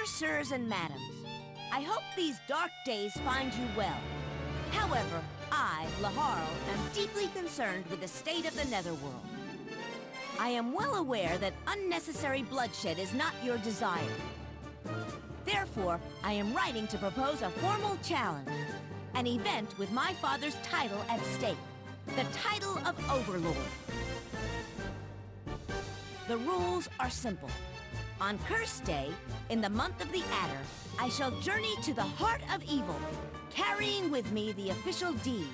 Dear sirs and madams, I hope these dark days find you well. However, I, Laharl, am deeply concerned with the state of the Netherworld. I am well aware that unnecessary bloodshed is not your desire. Therefore, I am writing to propose a formal challenge. An event with my father's title at stake. The title of Overlord. The rules are simple. On Curse Day, in the month of the Adder, I shall journey to the heart of evil, carrying with me the official deed.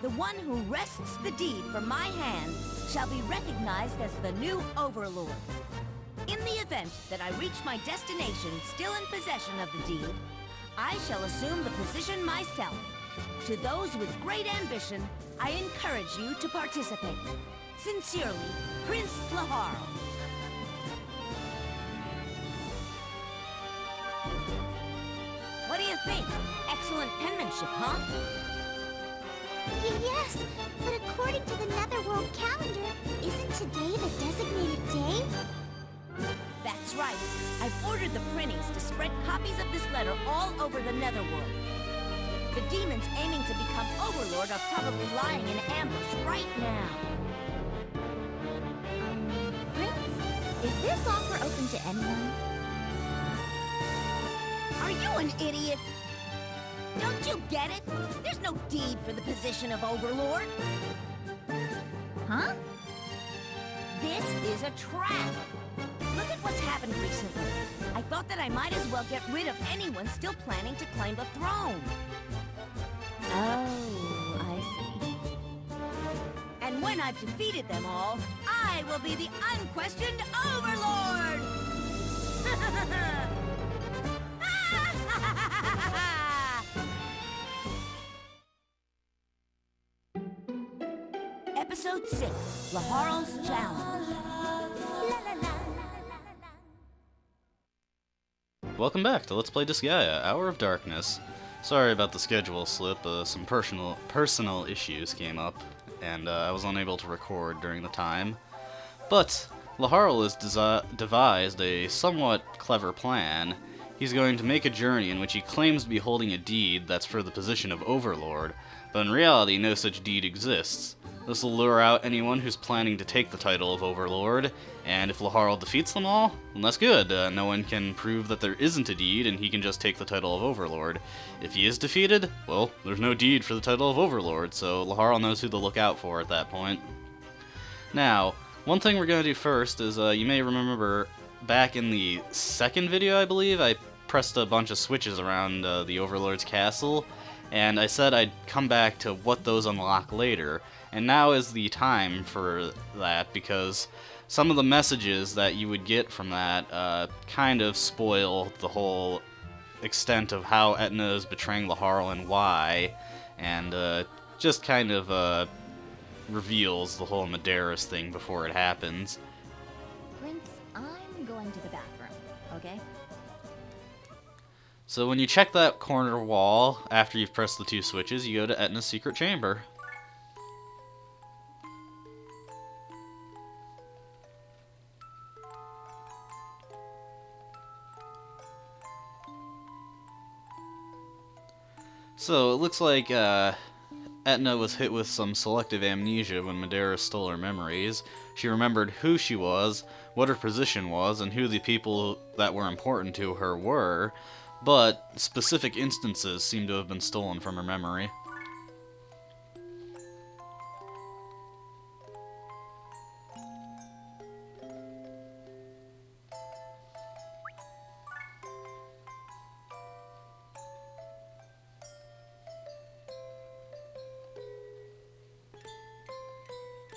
The one who wrests the deed from my hand shall be recognized as the new Overlord. In the event that I reach my destination still in possession of the deed, I shall assume the position myself. To those with great ambition, I encourage you to participate. Sincerely, Prince Laharl. What do you think? Excellent penmanship, huh? Yes, but according to the Netherworld calendar, isn't today the designated day? That's right. I've ordered the printings to spread copies of this letter all over the Netherworld. The demons aiming to become Overlord are probably lying in ambush right now. Prince, is this offer open to anyone? Are you an idiot? Don't you get it? There's no deed for the position of Overlord. Huh? This is a trap. Look at what's happened recently. I thought that I might as well get rid of anyone still planning to claim the throne. Oh, I see. And when I've defeated them all, I will be the unquestioned Overlord! Episode 6, Laharl's Challenge. Welcome back to Let's Play Disgaea, Hour of Darkness. Sorry about the schedule slip, some personal issues came up, and I was unable to record during the time. But Laharl has devised a somewhat clever plan. He's going to make a journey in which he claims to be holding a deed that's for the position of Overlord, but in reality no such deed exists. This will lure out anyone who's planning to take the title of Overlord, and if Laharl defeats them all, then that's good. No one can prove that there isn't a deed, and he can just take the title of Overlord. If he is defeated, well, there's no deed for the title of Overlord, so Laharl knows who to look out for at that point. Now, one thing we're going to do first is, you may remember back in the second video, I believe, I pressed a bunch of switches around the Overlord's castle, and I said I'd come back to what those unlock later. And now is the time for that, because some of the messages that you would get from that kind of spoil the whole extent of how Etna is betraying Laharl and why, and just kind of reveals the whole Medeiros thing before it happens. Prince, I'm going to the bathroom, okay? So when you check that corner wall, after you've pressed the two switches, you go to Etna's secret chamber. So, it looks like Etna was hit with some selective amnesia when Medeiros stole her memories. She remembered who she was, what her position was, and who the people that were important to her were, but specific instances seem to have been stolen from her memory.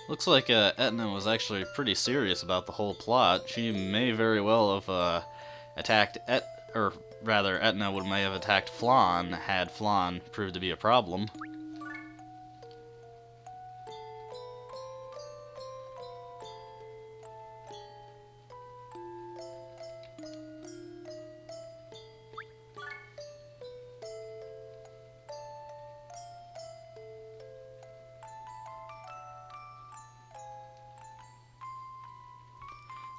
Looks like Etna was actually pretty serious about the whole plot. She may very well have attacked Etna may have attacked Flan had Flan proved to be a problem.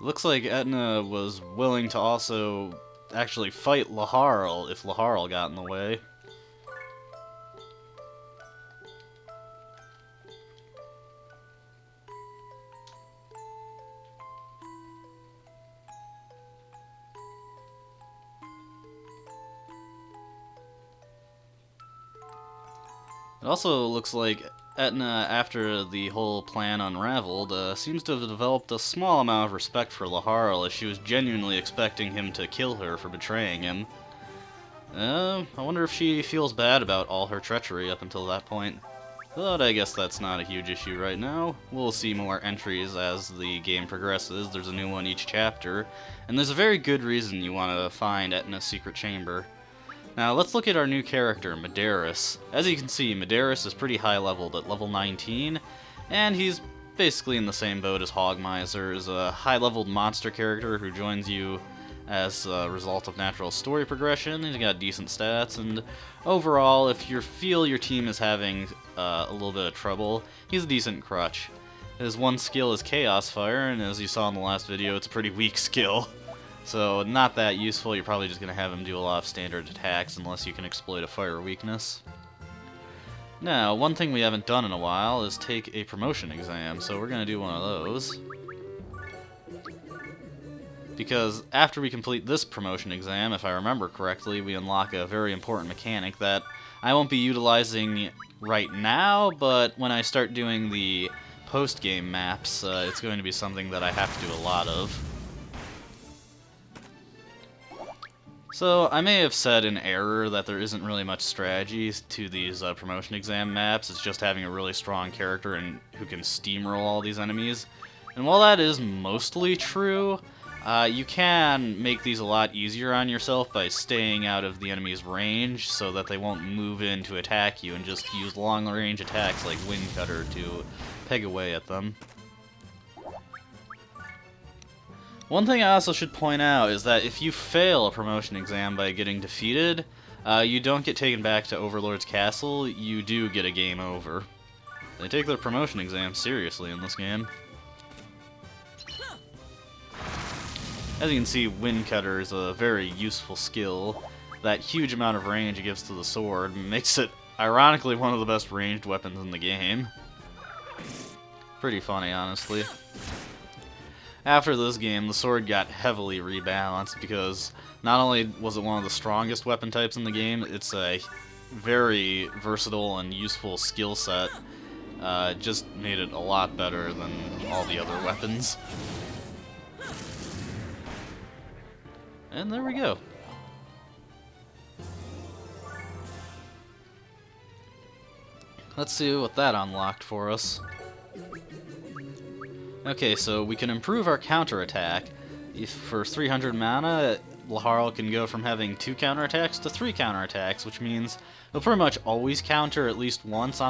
Looks like Etna was willing to also actually fight Laharl if Laharl got in the way. It also looks like Etna, after the whole plan unraveled, seems to have developed a small amount of respect for Laharl, as she was genuinely expecting him to kill her for betraying him. I wonder if she feels bad about all her treachery up until that point. But I guess that's not a huge issue right now. We'll see more entries as the game progresses. There's a new one each chapter, and there's a very good reason you want to find Etna's secret chamber. Now let's look at our new character, Medeiros. As you can see, Medeiros is pretty high leveled at level 19, and he's basically in the same boat as Hogmiser, is a high leveled monster character who joins you as a result of natural story progression. He's got decent stats, and overall, if you feel your team is having a little bit of trouble, he's a decent crutch. His one skill is Chaos Fire, and as you saw in the last video, it's a pretty weak skill. So, not that useful. You're probably just going to have him do a lot of standard attacks unless you can exploit a fire weakness. Now, one thing we haven't done in a while is take a promotion exam, so we're going to do one of those. Because after we complete this promotion exam, if I remember correctly, we unlock a very important mechanic that I won't be utilizing right now, but when I start doing the post-game maps, it's going to be something that I have to do a lot of. So, I may have said in error that there isn't really much strategy to these promotion exam maps. It's just having a really strong character and who can steamroll all these enemies. And while that is mostly true, you can make these a lot easier on yourself by staying out of the enemy's range so that they won't move in to attack you, and just use long-range attacks like Wind Cutter to peg away at them. One thing I also should point out is that if you fail a promotion exam by getting defeated, you don't get taken back to Overlord's castle, you do get a game over. They take their promotion exam seriously in this game. As you can see, Wind Cutter is a very useful skill. That huge amount of range it gives to the sword makes it, ironically, one of the best ranged weapons in the game. Pretty funny, honestly. After this game, the sword got heavily rebalanced because not only was it one of the strongest weapon types in the game, it's a very versatile and useful skill set. Just made it a lot better than all the other weapons. And there we go. Let's see what that unlocked for us. Okay, so we can improve our counterattack. If for 300 mana, Laharl can go from having 2 counterattacks to 3 counterattacks, which means he'll pretty much always counter at least once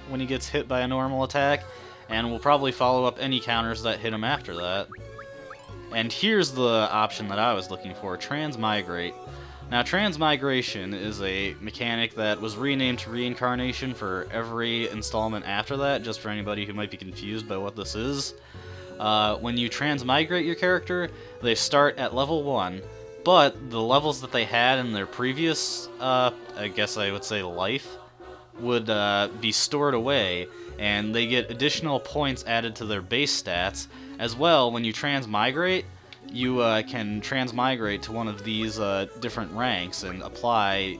when he gets hit by a normal attack, and will probably follow up any counters that hit him after that. And here's the option that I was looking for, Transmigrate. Now, Transmigration is a mechanic that was renamed to Reincarnation for every installment after that, just for anybody who might be confused by what this is. When you transmigrate your character, they start at level 1, but the levels that they had in their previous, I guess I would say life, would be stored away, and they get additional points added to their base stats. As well, when you transmigrate, you can transmigrate to one of these different ranks and apply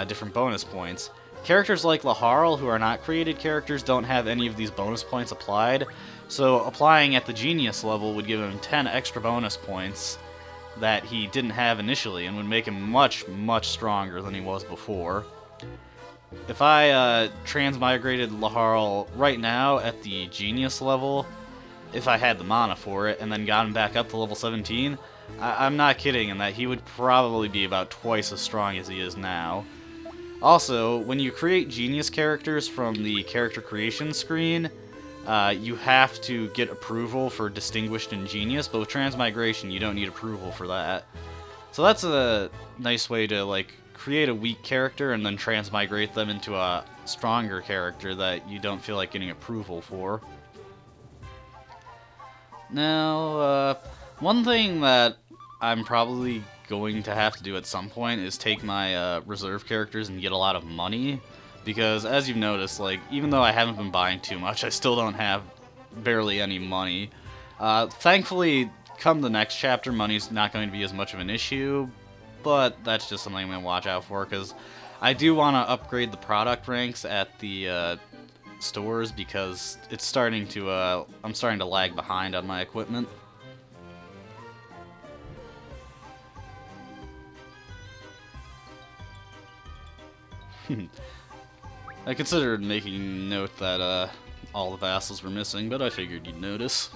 different bonus points. Characters like Laharl, who are not created characters, don't have any of these bonus points applied, so applying at the Genius level would give him 10 extra bonus points that he didn't have initially, and would make him much, much stronger than he was before. If I transmigrated Laharl right now at the Genius level, if I had the mana for it, and then got him back up to level 17, I'm not kidding in that he would probably be about twice as strong as he is now. Also, when you create Genius characters from the character creation screen, you have to get approval for Distinguished and Genius, but with Transmigration, you don't need approval for that. So that's a nice way to, like, create a weak character and then transmigrate them into a stronger character that you don't feel like getting approval for. Now, one thing that I'm probably going to have to do at some point is take my reserve characters and get a lot of money, because as you've noticed, like, even though I haven't been buying too much, I still don't have barely any money. Thankfully, come the next chapter, money's not going to be as much of an issue, but that's just something I'm going to watch out for, because I do want to upgrade the product ranks at the stores, because it's starting to, I'm starting to lag behind on my equipment. I considered making note that all the vassals were missing, but I figured you'd notice.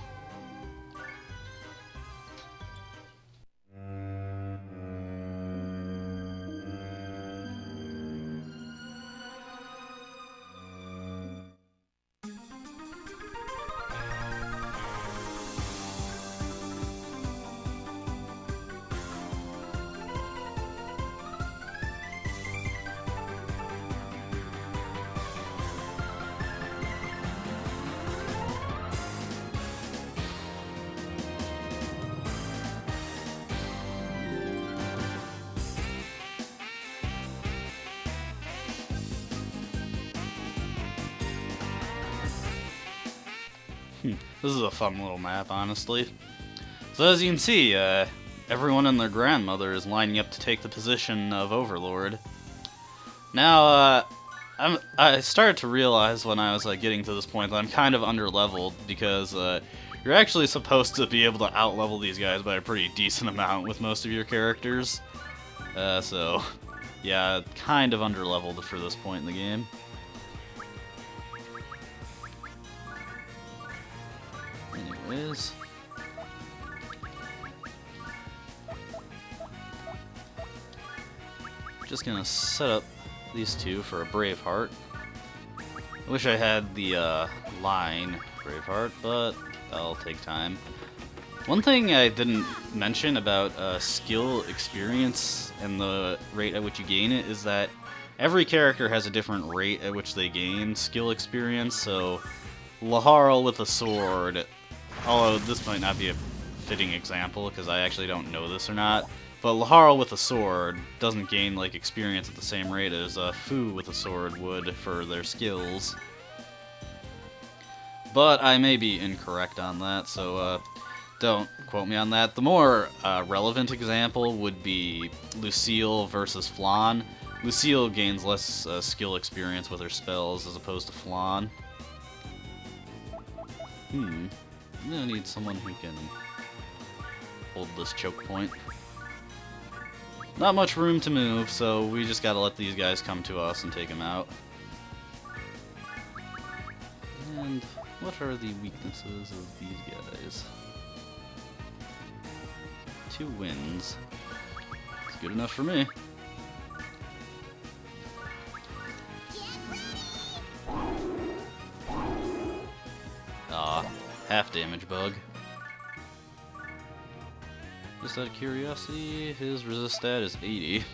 This is a fun little map, honestly. So as you can see, everyone and their grandmother is lining up to take the position of Overlord. Now, I started to realize when I was getting to this point that I'm kind of underleveled, because you're actually supposed to be able to outlevel these guys by a pretty decent amount with most of your characters. So, yeah, kind of underleveled for this point in the game. Anyways, just gonna set up these two for a Braveheart. I wish I had the line Braveheart, but that'll take time. One thing I didn't mention about skill experience and the rate at which you gain it is that every character has a different rate at which they gain skill experience. So Laharl with a sword, although this might not be a fitting example because I actually don't know this or not, but Laharl with a sword doesn't gain like experience at the same rate as Fu with a sword would for their skills. But I may be incorrect on that, so don't quote me on that. The more relevant example would be Lucille versus Flan. Lucille gains less skill experience with her spells as opposed to Flan. I'm gonna need someone who can hold this choke point. Not much room to move, so we just gotta let these guys come to us and take them out. And what are the weaknesses of these guys? 2 wins. It's good enough for me. Ah, half damage bug. Just out of curiosity, his resist stat is 80.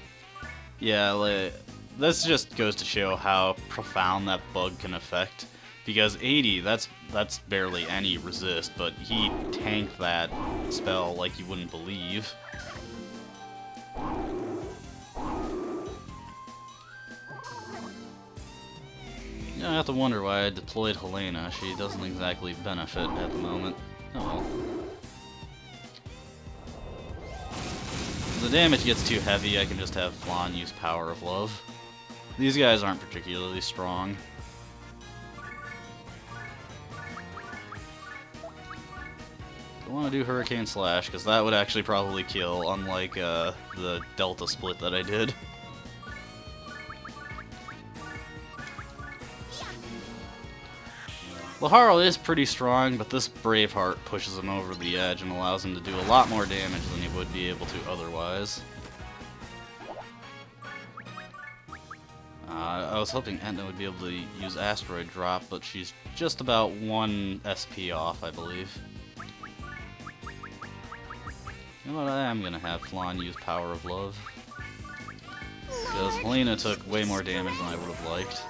Yeah, like, this just goes to show how profound that bug can affect. Because 80, that's barely any resist, but he tanked that spell like you wouldn't believe. I have to wonder why I deployed Helena. She doesn't exactly benefit at the moment. Oh well. If the damage gets too heavy, I can just have Flan use Power of Love. These guys aren't particularly strong. I want to do Hurricane Slash, because that would actually probably kill, unlike the Delta Split that I did. Laharl is pretty strong, but this Braveheart pushes him over the edge and allows him to do a lot more damage than he would be able to otherwise. I was hoping Etna would be able to use Asteroid Drop, but she's just about 1 SP off, I believe. You know what, I am gonna have Flan use Power of Love. Because Helena took way more damage than I would have liked.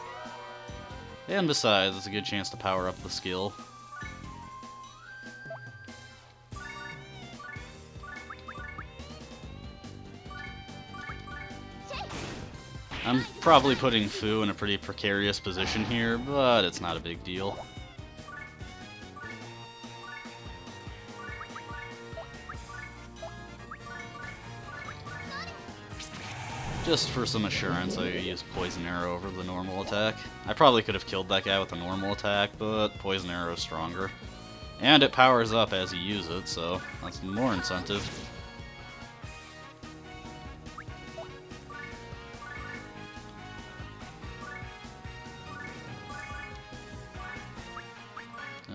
And besides, it's a good chance to power up the skill. I'm probably putting Fu in a pretty precarious position here, but it's not a big deal. Just for some assurance, I use Poison Arrow over the normal attack. I probably could have killed that guy with a normal attack, but Poison Arrow is stronger. And it powers up as you use it, so that's more incentive.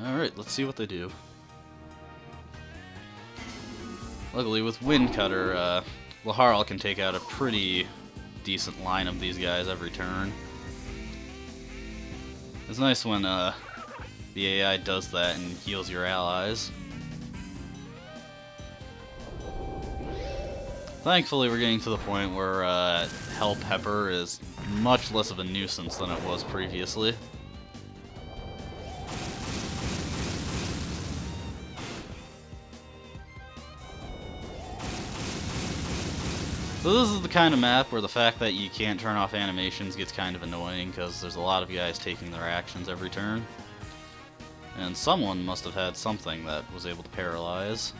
Alright, let's see what they do. Luckily, with Wind Cutter, Laharl can take out a pretty decent line of these guys every turn. It's nice when the AI does that and heals your allies. Thankfully, we're getting to the point where Hell Pepper is much less of a nuisance than it was previously. So this is the kind of map where the fact that you can't turn off animations gets kind of annoying, because there's a lot of guys taking their actions every turn. And someone must have had something that was able to paralyze.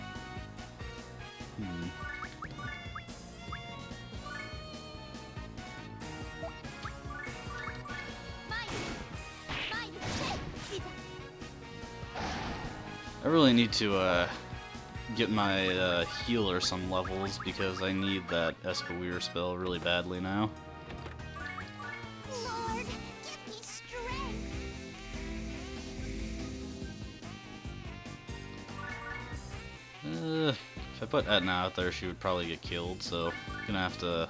I really need to get my healer some levels, because I need that Espeweir spell really badly now. Lord, give me strength. If I put Etna out there, she would probably get killed, so I'm gonna have to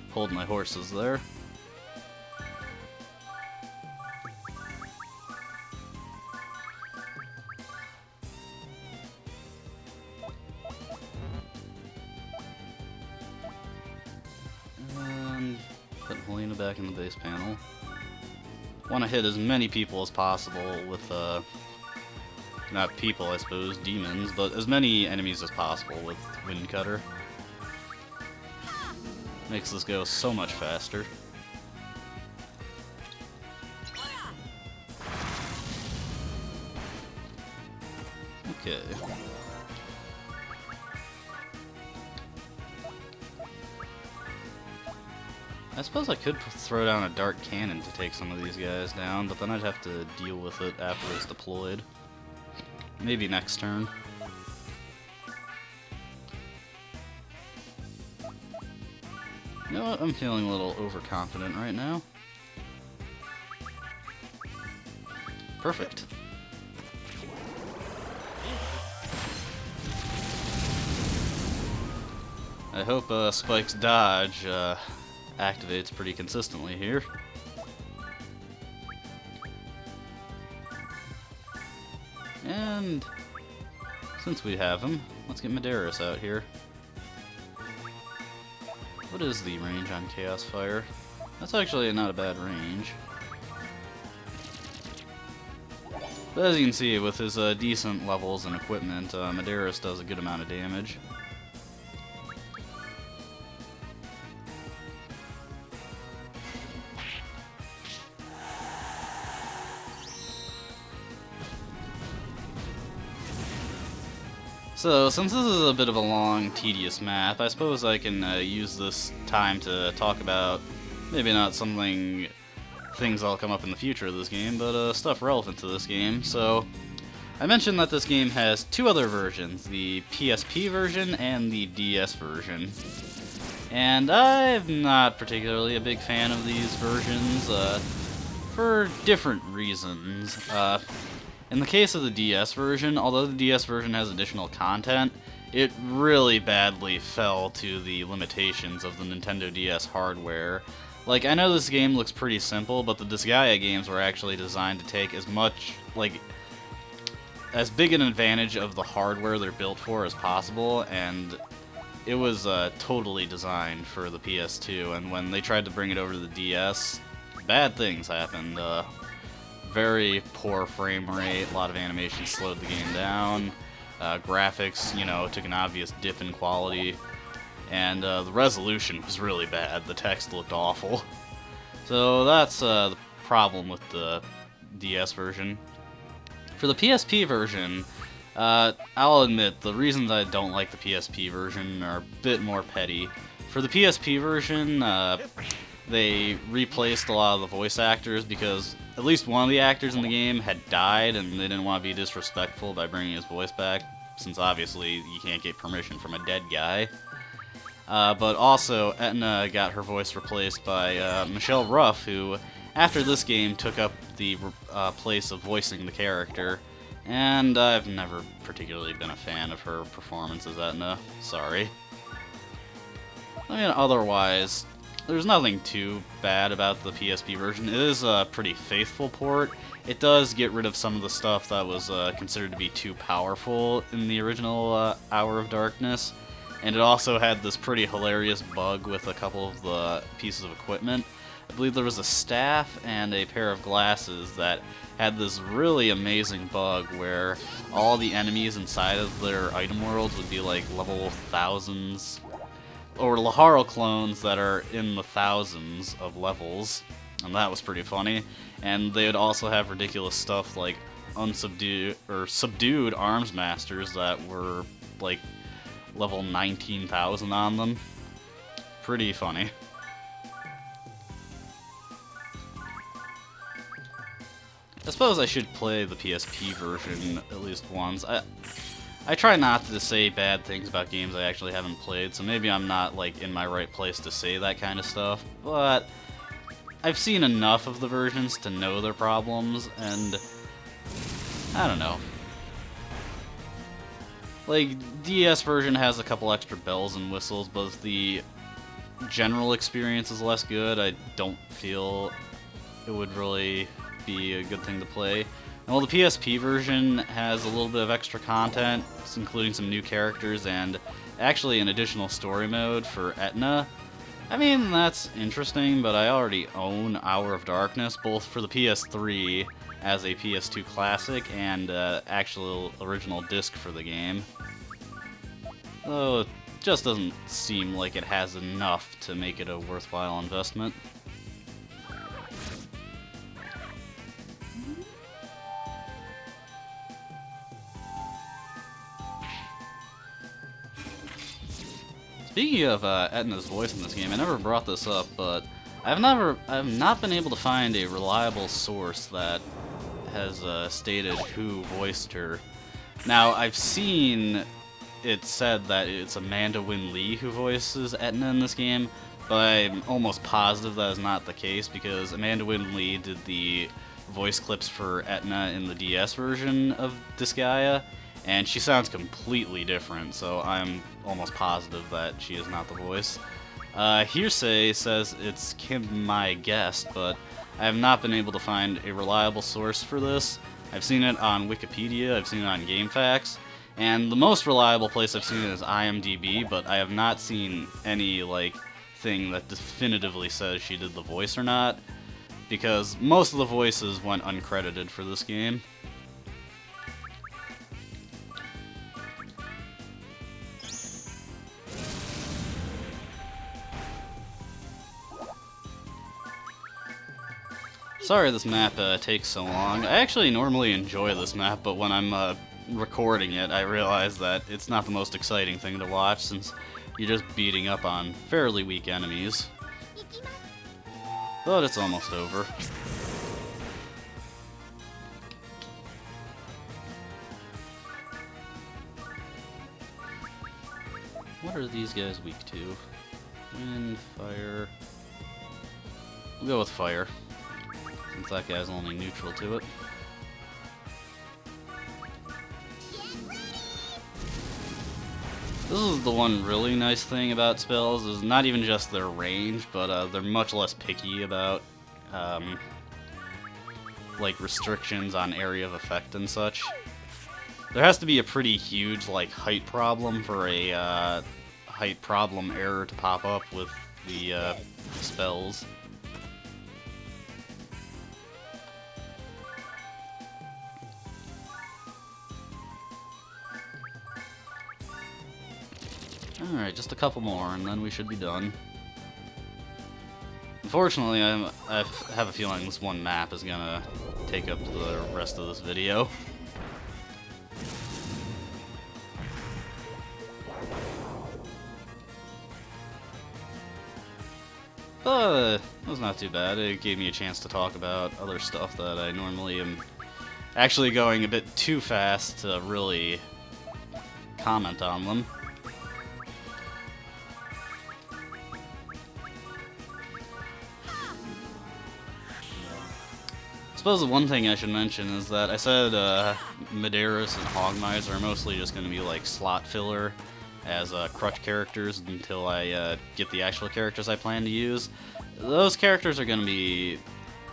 hold my horses there. And put Helena back in the base panel. Want to hit as many people as possible with, not people, I suppose, demons, but as many enemies as possible with Wind Cutter. Makes this go so much faster. Okay. I suppose I could throw down a Dark Cannon to take some of these guys down, but then I'd have to deal with it after it's deployed. Maybe next turn. You know what? I'm feeling a little overconfident right now. Perfect. I hope Spike's dodge activates pretty consistently here. And since we have him, let's get Medeiros out here. What is the range on Chaos Fire? That's actually not a bad range. But as you can see, with his decent levels and equipment, Medeiros does a good amount of damage. So, since this is a bit of a long, tedious map, I suppose I can use this time to talk about maybe not things that'll come up in the future of this game, but stuff relevant to this game. So, I mentioned that this game has two other versions, the PSP version and the DS version. And I'm not particularly a big fan of these versions, for different reasons. In the case of the DS version, although the DS version has additional content, it really badly fell to the limitations of the Nintendo DS hardware. Like, I know this game looks pretty simple, but the Disgaea games were actually designed to take as big an advantage of the hardware they're built for as possible, and it was totally designed for the PS2, and when they tried to bring it over to the DS, bad things happened. Very poor frame rate, a lot of animation slowed the game down, graphics, took an obvious dip in quality, and the resolution was really bad. The text looked awful. So that's the problem with the DS version. For the PSP version, I'll admit the reasons I don't like the PSP version are a bit more petty. For the PSP version, they replaced a lot of the voice actors because at least one of the actors in the game had died, and they didn't want to be disrespectful by bringing his voice back, since obviously you can't get permission from a dead guy. But also, Etna got her voice replaced by Michelle Ruff, who, after this game, took up the place of voicing the character. And I've never particularly been a fan of her performance as Etna. Sorry. I mean, otherwise, there's nothing too bad about the PSP version. It is a pretty faithful port. It does get rid of some of the stuff that was considered to be too powerful in the original Hour of Darkness. And it also had this pretty hilarious bug with a couple of the pieces of equipment. I believe there was a staff and a pair of glasses that had this really amazing bug where all the enemies inside of their item worlds would be like level thousands, or Laharl clones that are in the thousands of levels, and that was pretty funny. And they would also have ridiculous stuff like subdued arms masters that were like level 19,000 on them. Pretty funny. I suppose I should play the PSP version at least once. I try not to say bad things about games I actually haven't played, so maybe I'm not like in my right place to say that kind of stuff, but I've seen enough of the versions to know their problems, and I don't know. Like, DS version has a couple extra bells and whistles, but the general experience is less good. I don't feel it would really be a good thing to play. And while the PSP version has a little bit of extra content, including some new characters and actually an additional story mode for Etna, I mean, that's interesting, but I already own Hour of Darkness, both for the PS3 as a PS2 classic and actual original disc for the game. Though it just doesn't seem like it has enough to make it a worthwhile investment. Speaking of Etna's voice in this game, I never brought this up, but I've not been able to find a reliable source that has stated who voiced her. Now, I've seen it said that it's Amanda Wynn Lee who voices Etna in this game, but I'm almost positive that is not the case because Amanda Wynn Lee did the voice clips for Etna in the DS version of Disgaea, and she sounds completely different, so I'm almost positive that she is not the voice. Hearsay says it's Kim My Guest, but I have not been able to find a reliable source for this. I've seen it on Wikipedia, I've seen it on GameFAQs, and the most reliable place I've seen it is IMDb, but I have not seen any, like, thing that definitively says she did the voice or not, because most of the voices went uncredited for this game. Sorry this map takes so long. I actually normally enjoy this map, but when I'm recording it, I realize that it's not the most exciting thing to watch since you're just beating up on fairly weak enemies. But it's almost over. What are these guys weak to? Wind, fire... We'll go with fire, since that guy's only neutral to it. This is the one really nice thing about spells, is not even just their range, but they're much less picky about like restrictions on area of effect and such. There has to be a pretty huge like height problem for a height problem error to pop up with the spells. Alright, just a couple more and then we should be done. Unfortunately, I have a feeling this one map is gonna take up the rest of this video. But it was not too bad. It gave me a chance to talk about other stuff that I normally am actually going a bit too fast to really comment on them. I suppose the one thing I should mention is that I said Medeiros and Hogmize are mostly just going to be like slot filler as crutch characters until I get the actual characters I plan to use. Those characters are going to be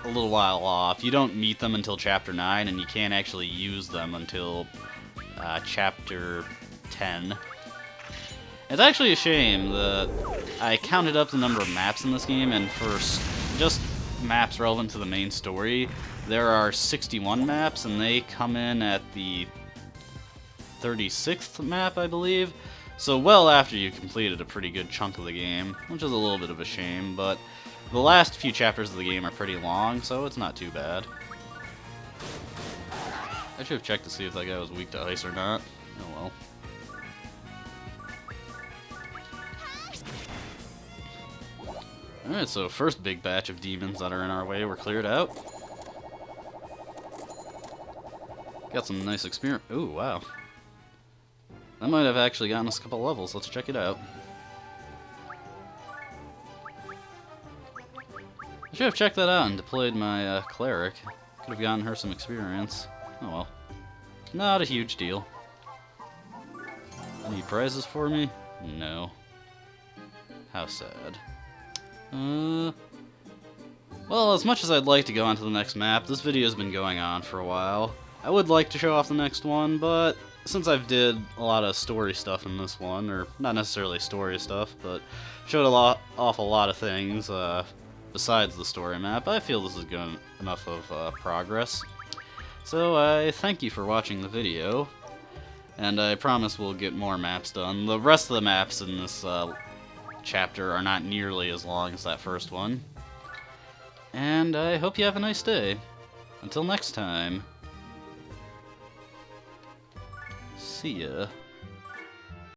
a little while off. You don't meet them until Chapter 9, and you can't actually use them until Chapter 10. It's actually a shame that I counted up the number of maps in this game, and for just maps relevant to the main story, there are 61 maps, and they come in at the 36th map, I believe. So well after you completed a pretty good chunk of the game, which is a little bit of a shame, but the last few chapters of the game are pretty long, so it's not too bad. I should have checked to see if that guy was weak to ice or not. Oh well. Alright, so first big batch of demons that are in our way were cleared out. Got some nice experience. Ooh, wow. That might have actually gotten us a couple levels. Let's check it out. I should have checked that out and deployed my cleric. Could have gotten her some experience. Oh well. Not a huge deal. Any prizes for me? No. How sad. Well, as much as I'd like to go on to the next map, this video's been going on for a while. I would like to show off the next one, but since I've did a lot of story stuff in this one, or not necessarily story stuff, but showed off a lot of things besides the story map, I feel this is good enough of progress. So I thank you for watching the video, and I promise we'll get more maps done. The rest of the maps in this chapter are not nearly as long as that first one. And I hope you have a nice day. Until next time. See ya.